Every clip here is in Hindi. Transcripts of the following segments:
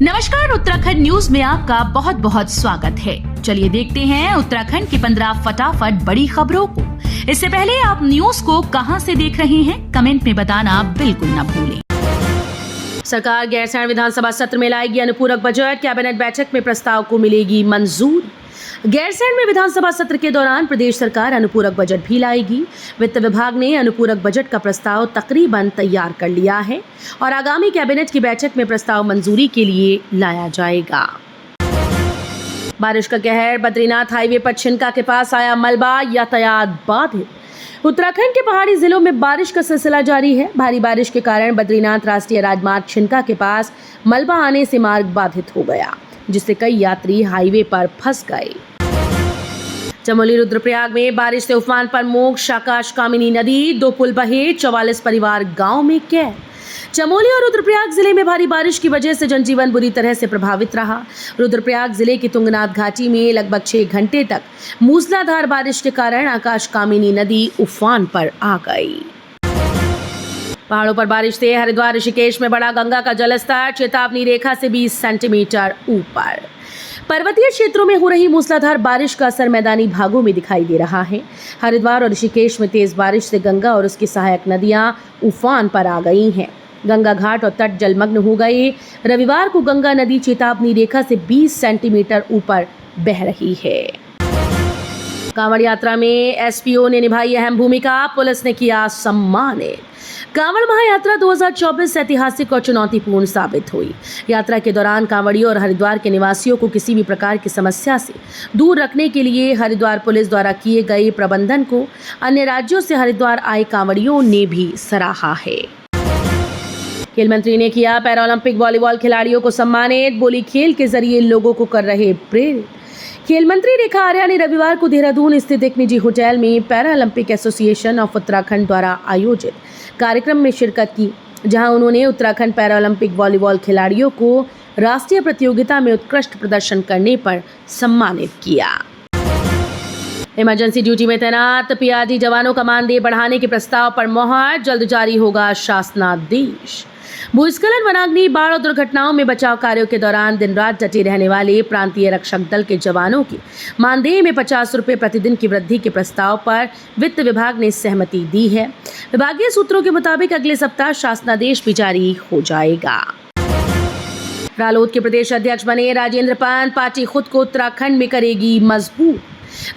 नमस्कार, उत्तराखंड न्यूज में आपका बहुत बहुत स्वागत है। चलिए देखते हैं उत्तराखंड की 15 फटाफट बड़ी खबरों को। इससे पहले आप न्यूज को कहां से देख रहे हैं, कमेंट में बताना बिल्कुल न भूलें। सरकार गैरसैंण विधानसभा सत्र में लाएगी अनुपूरक बजट, कैबिनेट बैठक में प्रस्ताव को मिलेगी मंजूरी। गैरसैंण में विधानसभा सत्र के दौरान प्रदेश सरकार अनुपूरक बजट भी लाएगी। वित्त विभाग ने अनुपूरक बजट का प्रस्ताव तकरीबन तैयार कर लिया है और आगामी कैबिनेट की बैठक में प्रस्ताव मंजूरी के लिए लाया जाएगा। बारिश का कहर, बद्रीनाथ हाईवे पर छिनका के पास आया मलबा, यातायात बाधित। उत्तराखंड के पहाड़ी जिलों में बारिश का सिलसिला जारी है। भारी बारिश के कारण बद्रीनाथ राष्ट्रीय राजमार्ग छिनका के पास मलबा आने से मार्ग बाधित हो गया, जिससे कई यात्री हाईवे पर फंस गए। चमोली रुद्रप्रयाग में बारिश से उफान पर मोक्ष आकाश कामिनी नदी, 2 पुल बहे, 44 परिवार गांव में कैद। चमोली और रुद्रप्रयाग जिले में भारी बारिश की वजह से जनजीवन बुरी तरह से प्रभावित रहा। रुद्रप्रयाग जिले की तुंगनाथ घाटी में लगभग 6 घंटे तक मूसलाधार बारिश के कारण आकाश कामिनी नदी उफान पर आ गई। पहाड़ों पर बारिश से हरिद्वार ऋषिकेश में बढ़ा गंगा का जलस्तर, चेतावनी रेखा से 20 सेंटीमीटर ऊपर। पर्वतीय क्षेत्रों में हो रही मूसलाधार बारिश का असर मैदानी भागों में दिखाई दे रहा है। हरिद्वार और ऋषिकेश में तेज बारिश से गंगा और उसकी सहायक नदियां उफान पर आ गई हैं। गंगा घाट और तट जलमग्न हो गए। रविवार को गंगा नदी चेतावनी रेखा से 20 सेंटीमीटर ऊपर बह रही है। कांवड़ यात्रा में एसपीओ ने निभाई अहम भूमिका, पुलिस ने किया सम्मानित। कांवड़ महायात्रा 2024 ऐतिहासिक और चुनौतीपूर्ण साबित हुई। यात्रा के दौरान कांवड़ियों और हरिद्वार के निवासियों को किसी भी प्रकार की समस्या से दूर रखने के लिए हरिद्वार पुलिस द्वारा किए गए प्रबंधन को अन्य राज्यों से हरिद्वार आए कांवड़ियों ने भी सराहा है। खेल मंत्री ने किया पैरालंपिक वॉलीबॉल खिलाड़ियों को सम्मानित, बोली खेल के जरिए लोगों को कर रहे प्रेरित। खेल मंत्री रेखा आर्या ने रविवार को देहरादून स्थित एक निजी होटल में पैरालंपिक एसोसिएशन ऑफ उत्तराखंड द्वारा आयोजित कार्यक्रम में शिरकत की, जहां उन्होंने उत्तराखंड पैरालंपिक वॉलीबॉल खिलाड़ियों को राष्ट्रीय प्रतियोगिता में उत्कृष्ट प्रदर्शन करने पर सम्मानित किया। इमरजेंसी ड्यूटी में तैनात पीआरडी जवानों का मानदेय बढ़ाने के प्रस्ताव पर मोहर, जल्द जारी होगा शासनादेश। भूस्खलन, वनाग्नि, बाढ़ और दुर्घटनाओं में बचाव कार्यों के दौरान दिन रात डटे रहने वाले प्रांतीय रक्षक दल के जवानों की मानदेय में 50 रुपये प्रतिदिन की वृद्धि के प्रस्ताव पर वित्त विभाग ने सहमति दी है। विभागीय सूत्रों के मुताबिक अगले सप्ताह शासनादेश भी जारी हो जाएगा। रालोद के प्रदेश अध्यक्ष बने राजेंद्र पंत, पार्टी खुद को उत्तराखंड में करेगी मजबूत।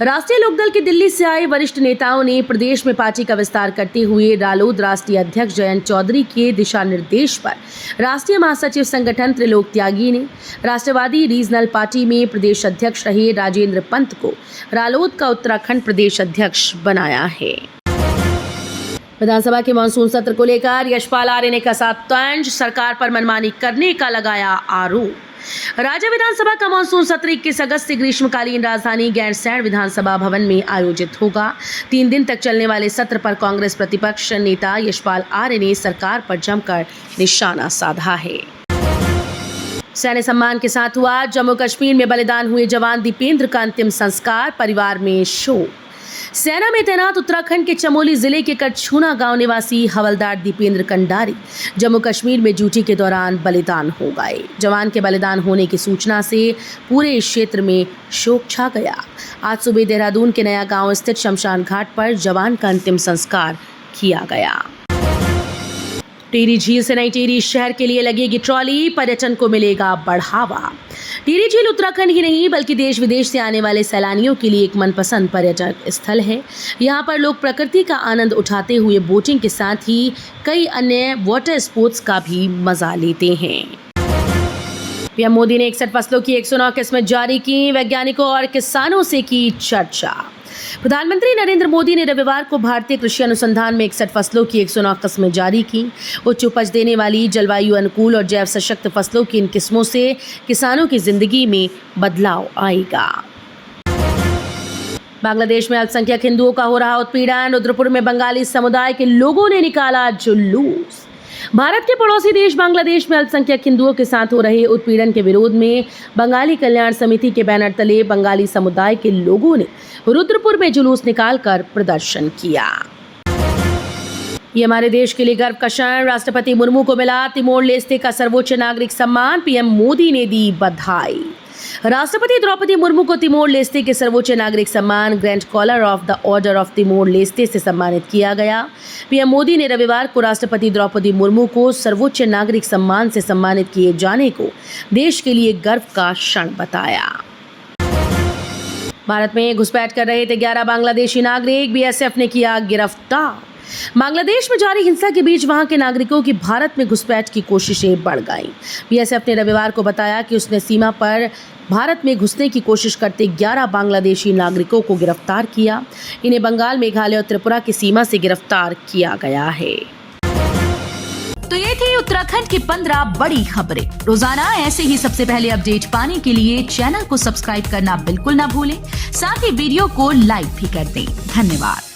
राष्ट्रीय लोकदल के दिल्ली से आए वरिष्ठ नेताओं ने प्रदेश में पार्टी का विस्तार करते हुए रालोद राष्ट्रीय अध्यक्ष जयंत चौधरी के दिशा निर्देश पर राष्ट्रीय महासचिव संगठन त्रिलोक त्यागी ने राष्ट्रवादी रीजनल पार्टी में प्रदेश अध्यक्ष रहे राजेंद्र पंत को रालोद का उत्तराखंड प्रदेश अध्यक्ष बनाया है। विधानसभा के मानसून सत्र को लेकर यशपाल आर्य ने कसा तंज, सरकार पर मनमानी करने का लगाया आरोप। राज्य विधानसभा का मानसून सत्र 21 अगस्त से ग्रीष्मकालीन राजधानी गैरसैंण विधानसभा भवन में आयोजित होगा। 3 दिन तक चलने वाले सत्र पर कांग्रेस प्रतिपक्ष नेता यशपाल आर्य ने सरकार पर जमकर निशाना साधा है। सैन्य सम्मान के साथ हुआ जम्मू कश्मीर में बलिदान हुए जवान दीपेंद्र का अंतिम संस्कार, परिवार में शोक। सेना में तैनात उत्तराखंड के चमोली जिले के कटछूना गांव निवासी हवलदार दीपेंद्र कंडारी जम्मू कश्मीर में ड्यूटी के दौरान बलिदान हो गए। जवान के बलिदान होने की सूचना से पूरे क्षेत्र में शोक छा गया। आज सुबह देहरादून के नया गांव स्थित शमशान घाट पर जवान का अंतिम संस्कार किया गया। टिहरी झील से नई टिहरी शहर के लिए लगेगी ट्रॉली, पर्यटन को मिलेगा बढ़ावा। टिहरी झील उत्तराखंड ही नहीं बल्कि देश विदेश से आने वाले सैलानियों के लिए एक मनपसंद पर्यटक स्थल है। यहाँ पर लोग प्रकृति का आनंद उठाते हुए बोटिंग के साथ ही कई अन्य वाटर स्पोर्ट्स का भी मजा लेते हैं। पीएम मोदी ने 61 फसलों की 109 किस्में जारी की, वैज्ञानिकों और किसानों से की चर्चा। प्रधानमंत्री नरेंद्र मोदी ने रविवार को भारतीय कृषि अनुसंधान में 61 फसलों की 109 किस्में जारी की। उच्च उपज देने वाली, जलवायु अनुकूल और जैव सशक्त फसलों की इन किस्मों से किसानों की जिंदगी में बदलाव आएगा। बांग्लादेश में अल्पसंख्यक हिंदुओं का हो रहा उत्पीड़न, रुद्रपुर में बंगाली समुदाय के लोगों ने निकाला जुलूस। भारत के पड़ोसी देश बांग्लादेश में अल्पसंख्यक हिंदुओं के साथ हो रहे उत्पीड़न के विरोध में बंगाली कल्याण समिति के बैनर तले बंगाली समुदाय के लोगों ने रुद्रपुर में जुलूस निकालकर प्रदर्शन किया। ये हमारे देश के लिए गर्व का क्षण। राष्ट्रपति मुर्मू को मिला तिमोर लेस्ते का सर्वोच्च नागरिक सम्मान। पीएम मोदी ने दी बधाई। राष्ट्रपति द्रौपदी मुर्मू को तिमोर लेस्ते के सर्वोच्च नागरिक सम्मान grand collar of the order of Timor Leste से सम्मानित किया गया। पीएम मोदी ने रविवार को राष्ट्रपति द्रौपदी मुर्मू को सर्वोच्च नागरिक सम्मान से सम्मानित किए जाने को देश के लिए गर्व का क्षण बताया। भारत में घुसपैठ कर रहे थे 11 बांग्लादेशी नागरिक, बीएसएफ ने किया गिरफ्तार। बांग्लादेश में जारी हिंसा के बीच वहां के नागरिकों की भारत में घुसपैठ की कोशिशें बढ़ गईं। बीएसएफ ने रविवार को बताया कि उसने सीमा पर भारत में घुसने की कोशिश करते 11 बांग्लादेशी नागरिकों को गिरफ्तार किया। इन्हें बंगाल, मेघालय और त्रिपुरा की सीमा से गिरफ्तार किया गया है। तो ये थी उत्तराखंड की 15 बड़ी खबरें। रोजाना ऐसे ही सबसे पहले अपडेट पाने के लिए चैनल को सब्सक्राइब करना बिल्कुल ना भूलें। साथ ही वीडियो को लाइक भी कर दें। धन्यवाद।